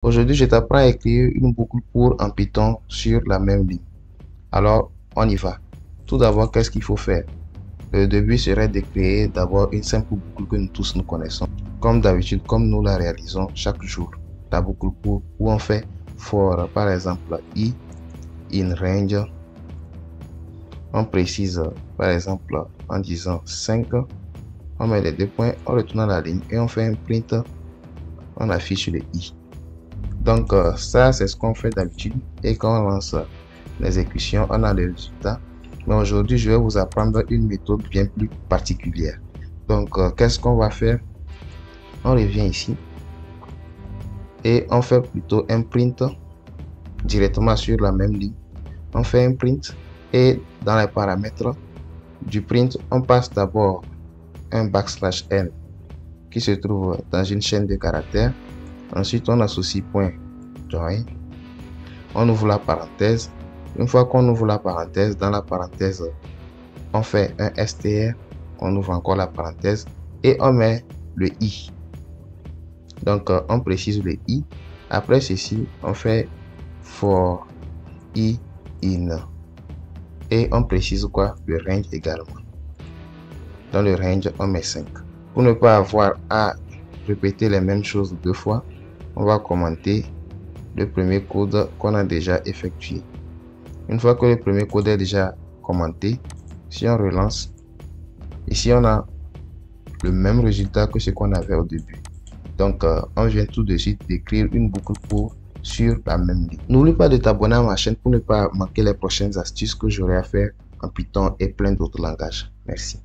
Aujourd'hui, je t'apprends à écrire une boucle pour en Python sur la même ligne. Alors, on y va. Tout d'abord, qu'est-ce qu'il faut faire? Le début serait de créer d'abord une simple boucle que nous tous nous connaissons. Comme d'habitude, comme nous la réalisons chaque jour. La boucle pour où on fait for, par exemple, i in range. On précise, par exemple, en disant 5. On met les deux points, on retourne à la ligne et on fait un print. On affiche le i. Donc, ça, c'est ce qu'on fait d'habitude. Et quand on lance l'exécution, on a le résultat. Mais aujourd'hui, je vais vous apprendre une méthode bien plus particulière. Donc, qu'est-ce qu'on va faire? On revient ici. Et on fait plutôt un print directement sur la même ligne. On fait un print. Et dans les paramètres du print, on passe d'abord un \n qui se trouve dans une chaîne de caractères. Ensuite, on associe point join. On ouvre la parenthèse. Une fois qu'on ouvre la parenthèse, dans la parenthèse, on fait un str. On ouvre encore la parenthèse et on met le i. Donc, on précise le i. Après ceci, on fait for i in. Et on précise quoi? Le range également. Dans le range, on met 5. Pour ne pas avoir à répéter les mêmes choses deux fois, on va commenter le premier code qu'on a déjà effectué. Une fois que le premier code est déjà commenté, si on relance, ici on a le même résultat que ce qu'on avait au début. Donc, on vient tout de suite d'écrire une boucle pour sur la même ligne. N'oublie pas de t'abonner à ma chaîne pour ne pas manquer les prochaines astuces que j'aurai à faire en Python et plein d'autres langages. Merci.